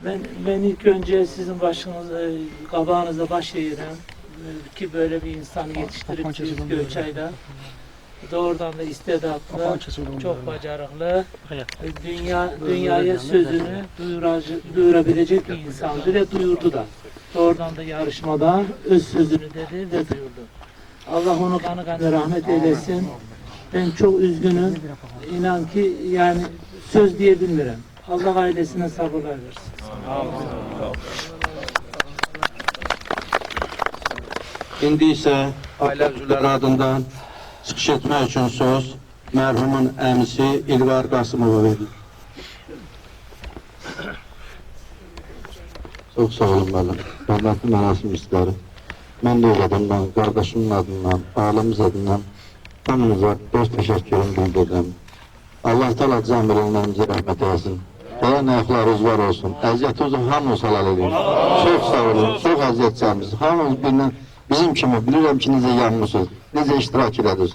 Ben ilk önce sizin kabağınıza baş eğirim ki böyle bir insan yetiştirip Gölçay'da. Doğrudan da istedatlı, çok becerikli, dünyaya sözünü duyurabilecek bir insandır ve duyurdu da. Doğrudan da yarışmada öz sözünü dedi ve duyurdu. Allah onu kanı kanı rahmet eylesin. Ben çok üzgünüm. İnan ki yani söz diyebilmiyorum. Allah ailesine sabırlar versin. İndi isə ailə üzvləri adından çıxış etmək üçün söz mərhumun əmisi İlqar Qasımova verilir. Çox sağ olun müəllim. Hörmətli mərasim işləri. Mən də öz adımdan, qardaşımın adından, ailəmiz adından hamınıza öz təşəkkürümü bildirirəm. Allah Teala cəmilindən rəhmət eylesin. Gələn ayaqlarınız var olsun. Əziyyətinizi hamınız halal edin. Çox sağ olun, çox əziyyət çəkmişsiniz. Hamınız birindən bizim kimi bilirəm ki, necə yanmışsınız, necə iştirak edədiniz.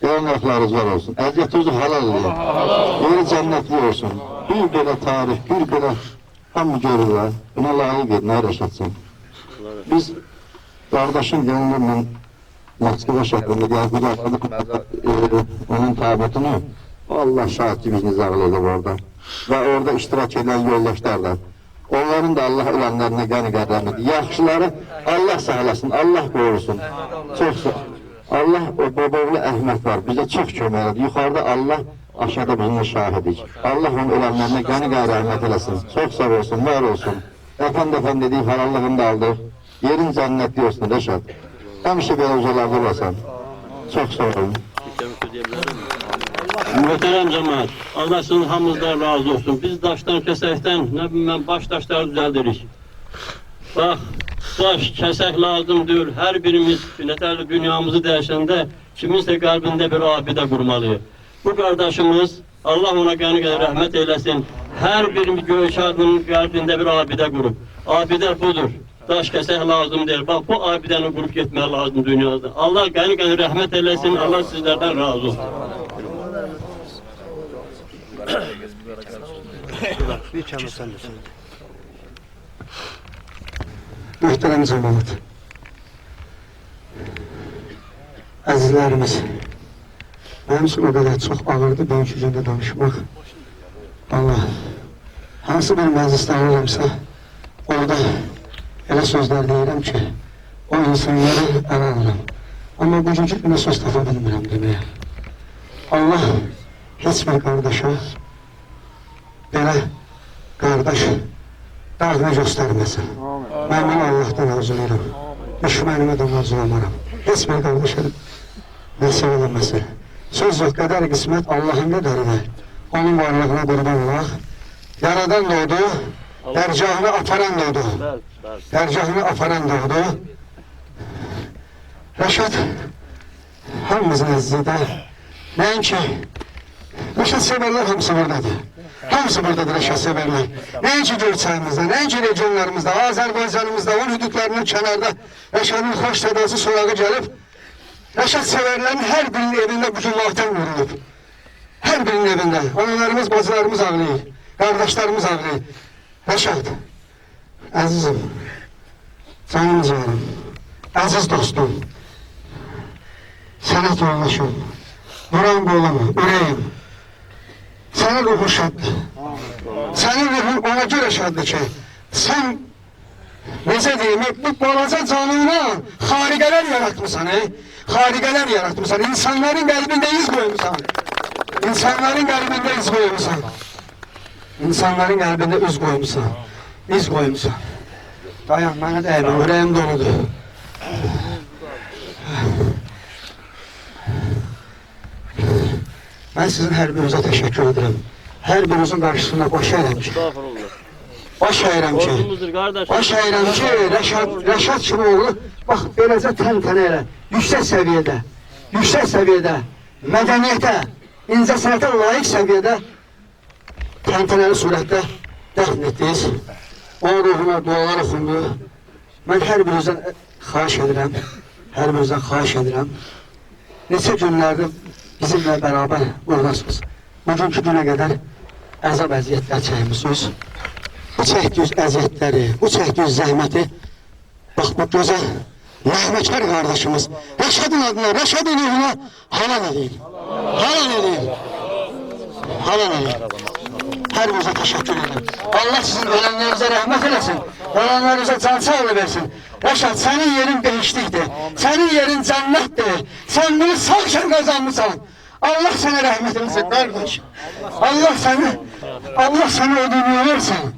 Gələn ayaqlarınız var olsun. Əziyyətinizi halal edin. Yeri cənnətli olsun. Bir belə tarix, bir belə hamı görürlər. Buna layiq edin, hərəkətsin. Biz qardaşın yanlarla Moskva şəhrində gəldik, onun tabutunu Allah şahid gibi nizarlı edib orada. Və orada iştirak edən yoldaşlar da. Onların da Allah ölenlerine qəni qədərlidir. Yaxşıları Allah sağlasın, Allah qorusun. Çox sağ. Allah o babavlı Əhməd var, bizə çox köməklidir. Yuxarıda Allah, aşağıda bizimle şahidik. Allah onun ölenlerine qəni rəhmət eləsin. Çox sağ olsun, var olsun. Əfənd dedik, halallığını da aldıq. Yerin cənnətli olsun, Rəşad. Həmişə belə uzalarda olasan. Çox sağ olun. Muhterem cemaat, Allah sizin hamınızdan razı olsun. Biz daştan, kəsəkdən, nə bilmem, baş daşları düzəldirik. Bax, daş, kəsək lazım deyil. Hər birimiz nətərli dünyamızı dəyişəndə kiminsə qəlbində bir abidə qurmalıyıq. Bu qardaşımız, Allah ona qəni qədər rəhmət eyləsin. Hər birimiz Göyçay'ın qəlbində bir abidə qurub. Abidə budur. Daş kəsək lazım deyil. Bax, bu abidəni qurup getmək lazım dünyada. Allah qəni rəhmət eyləsin. Allah sizlərdən razı olsun. Muhterem cemaat, əzizlərimiz, mənim üçün o qədər çox ağırdı bugünkü gündə danışmaq. Allah, hansı bir məclisdə olurumsa, orada elə sözlər deyirəm ki, o insanları ələ alıram. Amma bugünkü gündə söz tapa bilmirəm deməyə. Allah heç bir qardaşa belə qardaş dağını göstərməsin. Mən bunu Allah'tan arzulayıram. Düşmənimə də arzulamaram. Heç bir qardaşa nəsib eləməsin. Söz yox, qədər qismət Allah'ın qədəridir. Onun varlığına qurban olaq. Yaradan doğdu, dərgahını aparan doğdu. Dərgahını aparan doğdu. Rəşad hamımızın əzizlidə. Nəinki Rəşad severlər hamısı buradadır. Hamısı buradadır Rəşad severlər. Nəinki Gölçayımızda, nəinki regionlarımızda, Azərbaycanımızda, onun hüdudlarının kənarda Rəşadın xoş sədası solağı gəlib. Rəşad severlərin hər birinin evində bugün matəm vurulub. Hər birinin evində. Analarımız, bacılarımız ağlayır. Qardaşlarımız ağlayır. Rəşad, əzizim, canım canım, əziz dostum, sənət yoldaşım, Duran qolum, ürəyim, sənin ruhun şaddır. Sənin ruhun ona görə şaddır ki, sən, necə deyim, bu balaca canına xariqələr yaratmışsan, xariqələr yaratmışsan, insanların qəlbində iz qoymuşsan, insanların qəlbində iz qoymuşsan, insanların qəlbində iz qoymuşsan, iz qoymuşsan. Dayan, mənə dəymə, ürəyim doludur. Mən sizin hər birinizə təşəkkür edirəm. Hər birinizin qarşısında baş əyirəm ki, baş əyirəm ki, Rəşad kimi oğlu, bax, beləcə təntənə elə, yüksək səviyyədə, mədəniyyətə, incəsənətə layiq səviyyədə, təntənəli surətdə dəfn etdiniz. Onun ruhuna dualar oxundu. Mən hər birinizdən xahiş edirəm, neçə günlərdir bizimlə bərabər buradasınız. Bugünkü günə qədər əzab əziyyətlər çəkmişsiniz. bu çəkdiyiniz əziyyətləri, bu çəkdiyiniz zəhməti, bax bu gözəl, nəğməkar qardaşımız Rəşadın adına, Rəşadın ruhuna halal edeyim. Halal edeyim. Halal edeyim. Hər birinizə təşəkkür edirəm. Allah sizin ölənlərinizə rəhmət eləsin, olanlarınıza can sağlığı versin. Rəşad, sənin yerin behişlikdir, sənin yerin cənnətdir. Sən bunu sağ qazanmışsan. Allah sənə rəhmət eləsin, qardaş. Allah səni o dünyaya versin.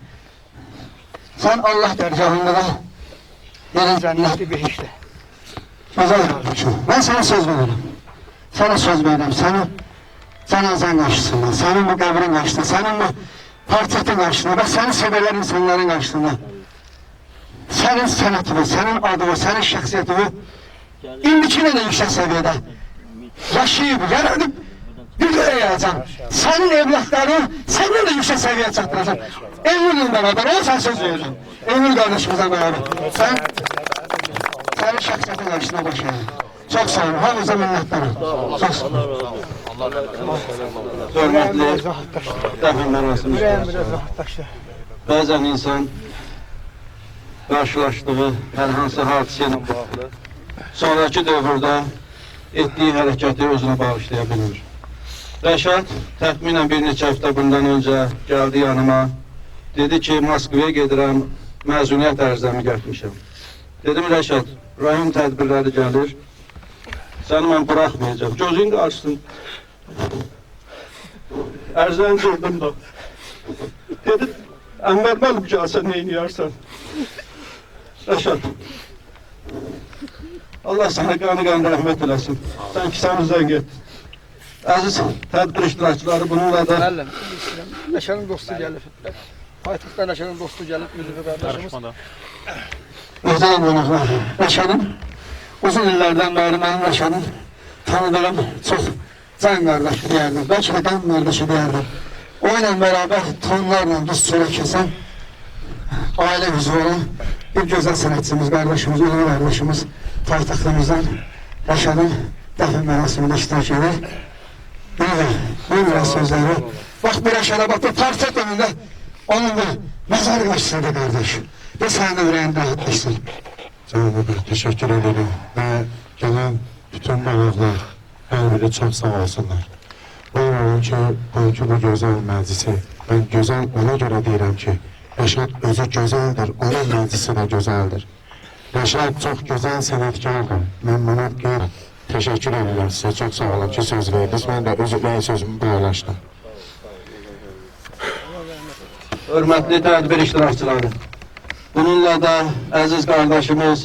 Sən Allah dərgahında da yerin cənnətli behişdir. Gözəl qardaşım, mən sənə söz verirəm. Sənə söz verirəm, sənin cənazən qarşısında, sənin bu qəbrin qarşısında, sənin bu portretin qarşısında, və səni sevərlər insanların qarşısında. Sənin sənətini, sənin adını, sənin şəxsiyyətini indikinə də yüksək səviyyədə yaşayıb, yaradıb, bir də yayacaq. Sənin evlatlarını səndən də yüksək səviyyəyə çatdıracaq. Emin'in beraber, o sen söz verirəm. Emin qardaşımıza beraber. Sənin şəxsiyyətin qarşısına başlayalım. Çox sağ olun, hamınıza minnətdarım. Çox sağ olun. Hörmətli dəfn mərasimimizdir. Bəzən insan qarşılaşdığı hər hansı hadisə ilə bağlı sonraki dövrdə etdiyi hərəkəti özünə bağışlaya bilir. Rəşad təxminən bir neçə həftə bundan öncə gəldi yanıma. Dedi ki, Moskvaya gedirəm, məzuniyyət ərzəmi getmişəm. Dedim, Rəşad, rayon tədbirləri gəlir, səni mən buraxmayacaq, gözün qarşısın. Ərzəni cırdım da. Dedi, Ənvər müəllim gəlsən, neyniyərsən? Rəşad, Allah sənə qanı rəhmət eləsin. Sən kisamızdan get. Əziz tədbir iştirakçıları bununla da... Müəllim, Rəşadın dostu gəlib. Paytaxtdan Rəşadın dostu gəlib, Müzəfər qardaşımız. Gözəl qonaqlar, Rəşadın uzun illərdən bəri mənim Rəşadın tanıdığım çox can qardaşı deyərdim, bəlkə də qan qardaşı deyərdim. O ilə bərabər tonlarla biz çörək kəsən ailə yüzü olan bir gözəl sənətçimiz, qardaşımız, ulu qardaşımız paytaxtımızdan Rəşadın dəfn mərasimində iştirak edir. Buyurun sözləri. Bax bir Rəşada, bax bu portret önündə onun da məzar qarşısında qardaş. Və sənin də ürəyində rahatlaşsın. Canım, teşekkür ederim ve gelen bütün qonaqlar hər biri çox sağ olsunlar. Buyurun ki, bugünkü bu gözəl məclisi, mən gözəl ona görə deyirəm ki, Rəşad özü gözəldir, onun məclisi də gözəldir. Rəşad çox gözəl sənətkardır, mən buna teşekkür edirəm sizə, çox sağ olun ki, söz verdiniz, mən də öz sözümü paylaşdım. Hörmətli tədbir iştirakçıları, bununla da əziz qardaşımız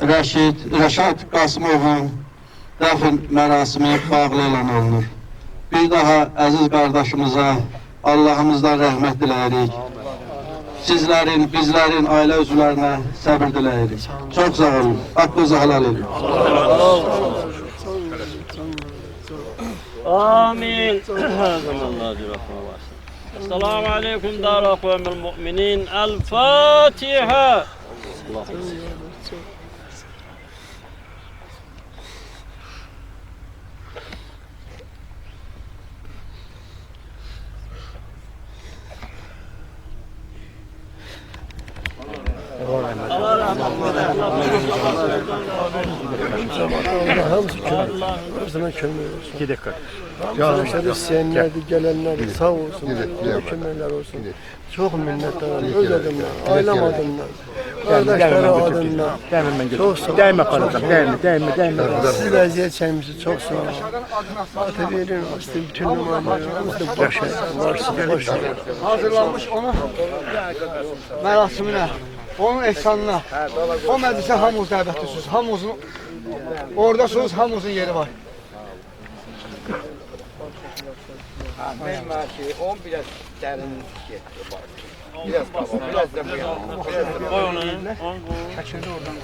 Rəşad Qasımovun dəfn mərasimi bağlı elan olunur. Bir daha əziz qardaşımıza Allahımızdan rəhmət diləyirik. Sizlərin, bizlərin ailə üzvlərinə səbir diləyirik. Çox sağ olun. Haqqınızı halal edin. Amin. Esselamu aleyküm dâra kuvvemel mu'minin. El-Fatiha. Arkadaşlar isteyenlerdi, gelenlerdi, sağ olsun, hükümetler olsun. Çok minnettarım, öz adımdan, ailem adımdan, kardeşleri adımdan. Çok sağ olun. Değme kalacak, değme. Siz de eziyet çekmişsiniz, çok sağ olun. Fatih verin, bütün numaralarımızda baş. Hazırlanmış onun merasimine, onun ehsanına, o meclise hamuz dəvətlisiniz, hamuzun, oradasınız, hamuzun yeri var. Benim maaşı 10 biraz derinlik getdi. Biraz da bu yana. Koy onu. Kaçırdı oradan.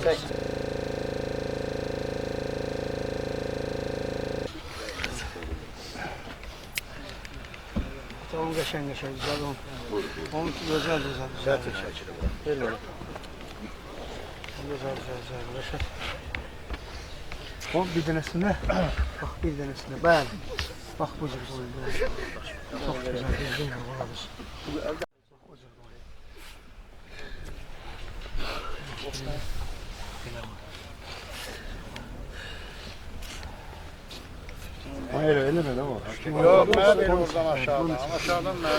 Tamam, geçen güzel on. On güzel. Zaten şaşırdım. Güzel. On bir tanesine, bak bir tanesine, ben. Bak bu cür. Çok güzel, düzgün yapılmış. Hayır öyle mi lan o? Yok, ben oradan aşağıdan. Aşağıdan ben.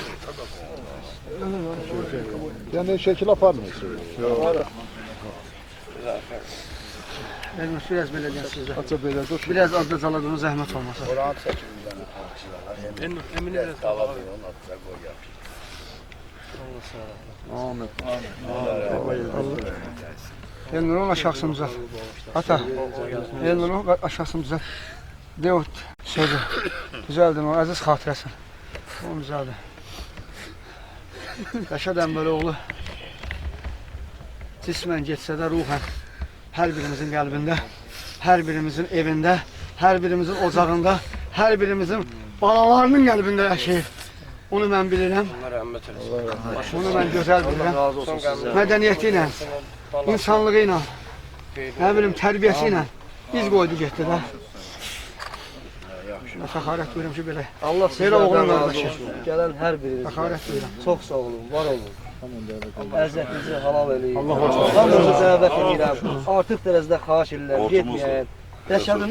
Yani şekil yapar mısın? Elmas biraz belə deyən sizə. Hatta böyle dur. Biraz az da caladığınız zəhmət olmasa. Oranı çəkildən. Emin elə daladı onun atsa qoyar. Amin. Elnur'un aşağısımıza. Ata, Elnur'un aşağısımıza. De o sözü. Güzeldir o, aziz xatirəsin. O güzeldir. Rəşad Əmbəloğlu cismən getsə də ruhən hər birimizin qəlbində, hər birimizin evində, hər birimizin ocağında, hər birimizin balalarının qəlbində yaşayır. Onu mən bilirəm. Onu mən gözəl bilirəm. Mədəniyyəti ilə, insanlığı ilə, nə bilim, tərbiyəsi ilə iz qoydu getdi də. Fəxarət duyuram ki, belə. Allah Belə oğlan sizlərdən razı qardaşı. olsun. Gələn hər biriniz. Fəxarət duyuram. Çox sağ olun, var olun. Əziyyətinizi halal eləyin. Hamınızı dəvət edirəm. Artıq dərəcədə xahiş edirəm, getməyən. Rəşadın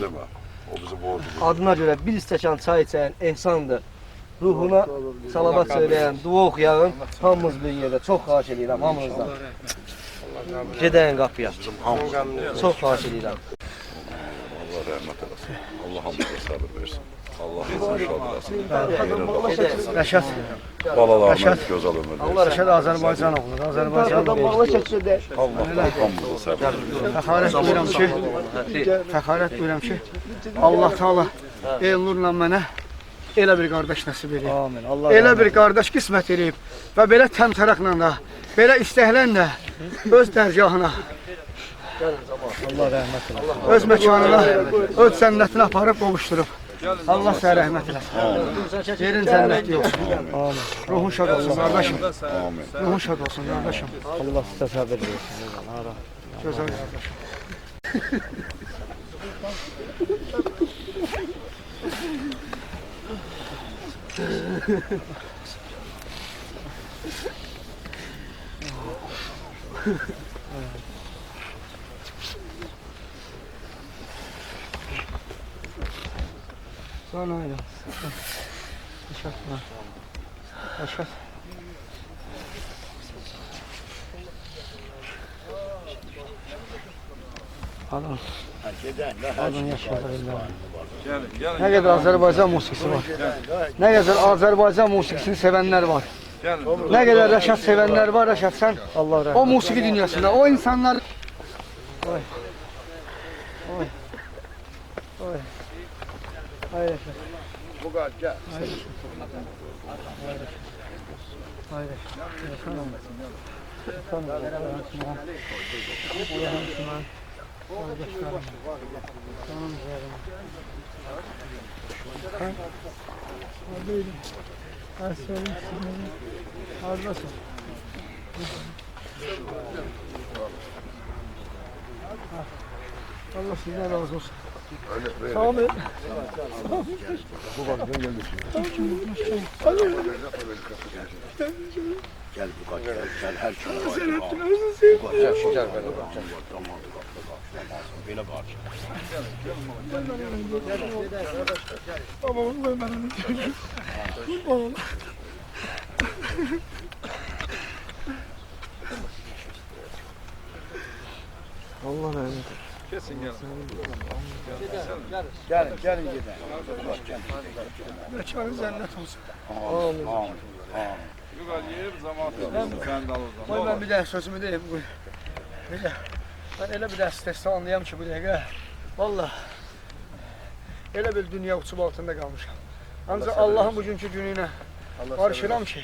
adına görə bir stəkan çay içən ehsandır. Ruhuna salavat söyləyən, dua oxuyan hamımız bir yerdə. Çox xahiş edirəm hamınızdan. Gedəyin qapıya. Çox xahiş edirəm. Allah rahmet eylesin. Allah hamdına sabır versin. Allah insan şad eləsin. Rəşad. Balalarına gözəl ömür versin. Rəşad Azərbaycan oğludur. Azərbaycan Allah hamdına sabır versin. Fəxarət duyuram ki, Allah Taala Elnurla mənə elə bir qardaş nəsib edib. Amin. Allah Elə bir qardaş qismət edib və belə təmtəraqla da, belə istəklənlə öz dərgahına, Allah rəhmət eləsin. öz məkanına, öz cənnətinə aparıb qovuşdurub. Allah sənə rəhmət eləsin. Yerin cənnətli olsun. Amin. Ruhun şad olsun qardaşım. Amin. Ruhun şad olsun qardaşım. Allah sizə səbir versin. Gözəl qardaşım. Sonra öyle. Rəşad. Rəşad. Adam. Adam yaşayır. Nə qədər Azərbaycan musiqisi var. Nə qədər Azərbaycan musiqisini sevənlər var. Nə qədər Rəşad sevənlər var, Rəşad sən Allah rəhmət o musiqi dünyasında, o insanlar... Oy. Oy. Oy. Hayır. Bu kadar gel. Hayır. Allah sizden razı olsun. Sağ olun. Gel bu kadar gel her şey var. Gel böyle bağır. Allah rahmet eylesin. Gelin gidelim. Mekanı cennet olsun. Amin. Qoy mən bir də sözümü deyim. Mən elə bir dəstəsi anlayam ki bu dəqiqə. Vallahi elə bir dünya uçub altında qalmışam. Ancaq Allahın bugünkü günü ilə barışıram ki,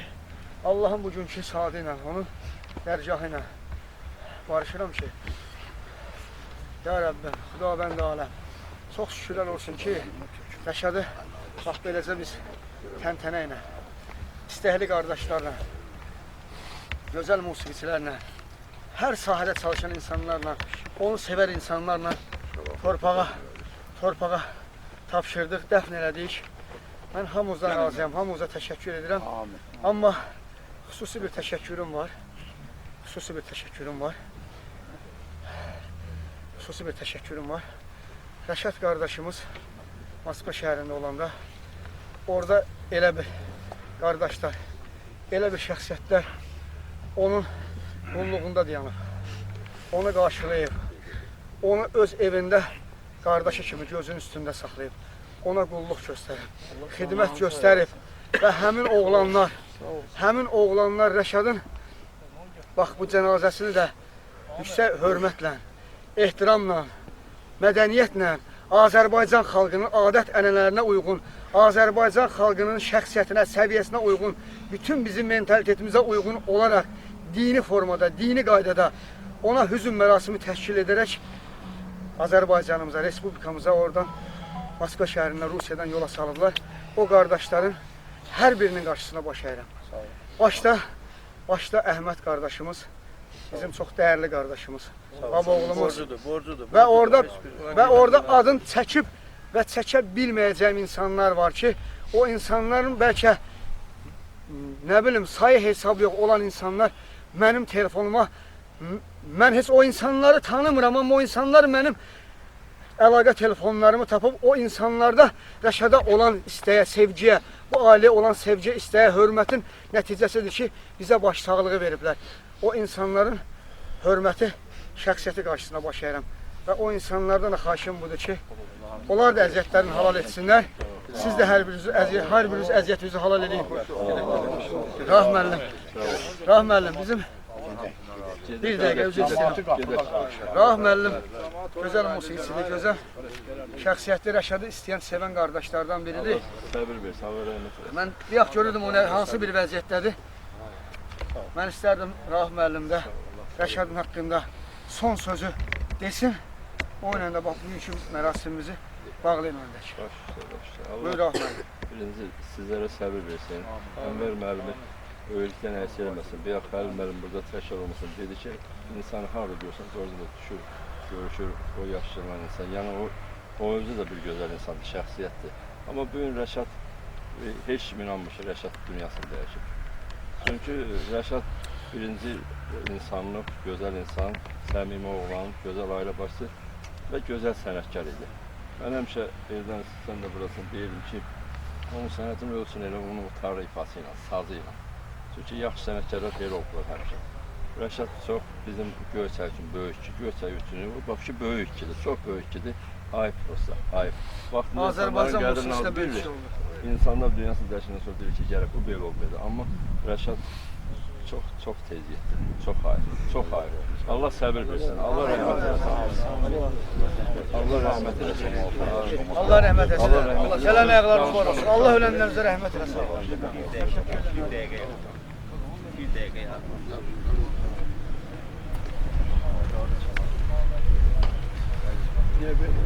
Allahın bugünkü saati ilə, onun dərgahı ilə barışıram ki, Ya Rəbbim, Xudabənd aləm, çox şükürlər olsun ki, Rəşadı bax beləcə biz təntənə ilə, istəkli qardaşlarla, gözəl musiqiçilərlə, hər sahədə çalışan insanlarla, onu sevər insanlarla torpağa tapşırdıq, dəfn elədik. Mən hamınızdan razıyam, hamınıza təşəkkür edirəm. Amma xüsusi bir təşəkkürüm var. xüsusi bir təşəkkürüm var. Rəşad qardaşımız Moskva şəhərində olanda orada elə bir qardaşlar, elə bir şəxsiyyətlər onun qulluğunda dayanıb, onu qarşılayıb, onu öz evində qardaşı kimi gözünün üstündə saxlayıb, ona qulluq göstərib, xidmət göstərib və həmin oğlanlar Rəşadın bax bu cənazəsini də yüksək hörmətlə, ehtiramla, mədəniyyətlə, Azərbaycan xalqının adət-ənənələrinə uyğun, Azərbaycan xalqının şəxsiyyətinə, səviyyəsinə uyğun, bütün bizim mentalitetimizə uyğun olaraq dini formada, dini qaydada ona hüzün mərasimi təşkil edərək Azərbaycanımıza, Respublikamıza oradan Moskva şəhərindən, Rusiyadan yola salıblar. O qardaşların hər birinin qarşısına baş əyirəm. Başda Əhməd qardaşımız, bizim çox dəyərli qardaşımız, baba-oğlumuz və orada adın çəkib və çəkə bilməyəcəyim insanlar var ki, o insanların bəlkə nə bilim sayı hesab yox olan insanlar mənim telefonuma, mən heç o insanları tanımıram, amma o insanlar mənim əlaqə telefonlarımı tapıb o insanlarda Rəşada olan istəyə, sevgiyə, bu ailəyə olan sevgiyə, istəyə, hörmətin nəticəsidir ki, bizə başsağlığı veriblər. O insanların hörməti, şəxsiyyəti qarşısına baş əyirəm. Və o insanlardan da xahişim budur ki, onlar da əziyyətlərini halal etsinlər. Siz də hər biriniz əziyyətinizi halal edin. Rah müəllim, bizim bir dəqiqə özür istəyirəm. Rah müəllim, gözəl musiqicili, gözəl şəxsiyyətli Rəşadı istəyən, sevən qardaşlardan biridir. Mən bayaq görürdüm o hansı bir vəziyyətdədir. Mən istərdim Rah müəllim də Rəşadın haqqında son sözü desin. O ilə də bax, bugünkü mərasimimizi bağlayın öndək. Buyur Rah müəllim. Birinci, sizlərə səbir versin. Ənvər müəllimi öyrükdən əks eləməsin. Bir Xəlil müəllim burada təkrar olmasın. Dedi ki, insanı harada görsən, orada da düşür, görüşür, o yaşlanan insan. Yəni o özü də bir gözəl insandır, şəxsiyyətdir. Amma bugün Rəşad, heç kim inanmış Rəşad dünyasını dəyişib. Çünki Rəşad birinci insanlıq, gözəl insan, səmimi oğlan, gözəl ailə başçısı və gözəl sənətkar idi. Mən həmişə evdən sən də burasını deyirdim ki, onun sənətini ölçün elə onun o tarla ifası ilə, sazı ilə. Çünki yaxşı sənətkarlar belə oldular həmişə. Rəşad çox bizim Göyçay üçün böyükçü, Göyçay üçün baxışı böyükçidir, çox böyükçidir. Ayıb prosta, ayıb. Azərbaycan musiqisində böyükçü oldu. İnsanlar dünyasını dəyişəndən sonra deyir ki, gərək bu belə olmaydı. Amma Rəşad çox tez getdi, çox ayıb, çox ayıb. Allah səbir versin, Allah rəhmət eləsin. Allah rəhmət eləsin. Allah rəhmət eləsin. Allah səlam ayaqlarını qorasın. Allah ölənlərimizə rəhmət eləsin. Bir dəqiqə ya. Niye böyle?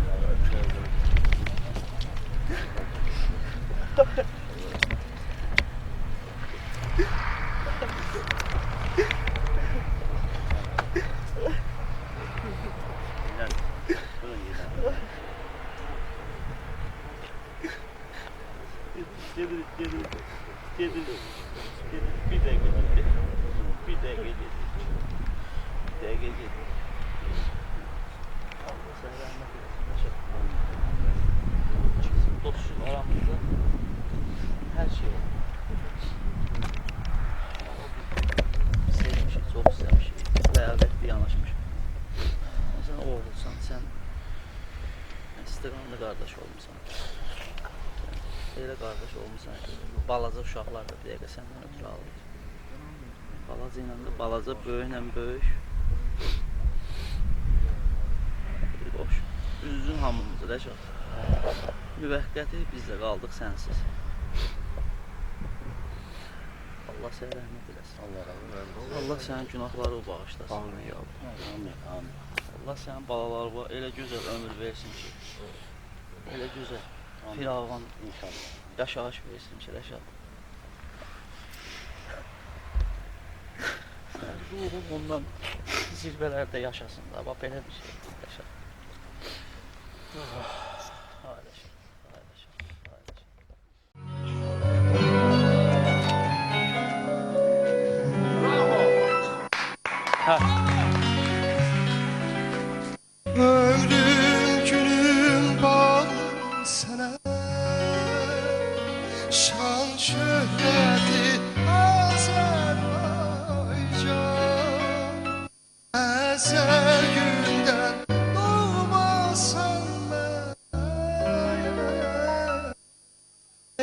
Dostluk aramızda her şey var. Sevmişik, çok sevmişik. Ləyavətli yanaşmışıq. Sen oğulsan, sen istiqamlı qardaş olmuşsan. Elə qardaş olmuşsan ki, balaca uşaqlar da dəqiqə səndən ötürü alır. Balaca ilə də balaca, böyüklə böyük. Boş. Üzün hamımızı Rəşad. Müvəqqəti biz də qaldıq sənsiz. Allah sənə rəhmət eləsin. Allah sənin günahları bağışlasın. Allah sənin balalarına elə gözəl ömür versin ki, elə gözəl firavan yaşayış versin ki, Rəşad. Ruhum ondan zirvələrdə yaşasın da, bax belə bir şey Rəşad. Bravo! Əzəl gündən doğmasan mənə.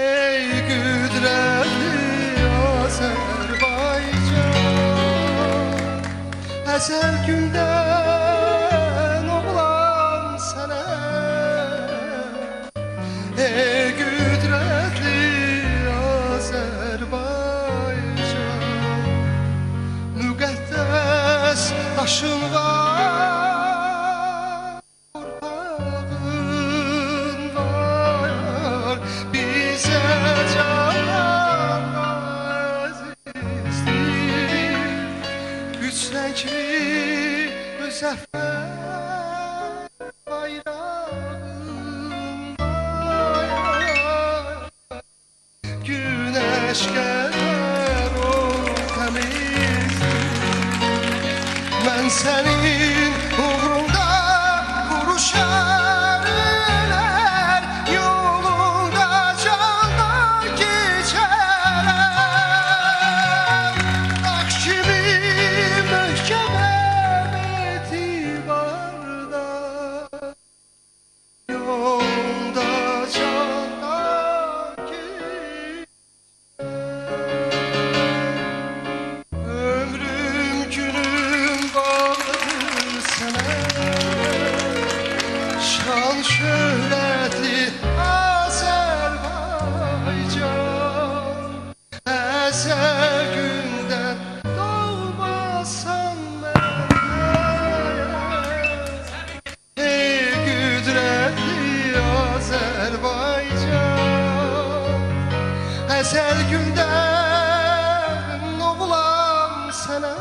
Ey qüdrətli Azərbaycan, əzəl gündən oğlan sənə. Ey qüdrətli Azərbaycan, müqəddəs daşın var, torpağın var, bizə canan əzizdir. Üç rəngli müzəffər bayrağın var, güneş qədər o təmizdir. Mən sənin uğrunda vuruşarlar, yolunda candan keçərəm. Daş kimi möhkəməm etibarda, yolunda candan keçərəm. Ömrüm günüm bağlıdır sənə, şan şöhrətli Azərbaycan, əzəl gündən doğmasan mənə. Ey qüdrətli Azərbaycan, əzəl gündən oğlan sənə.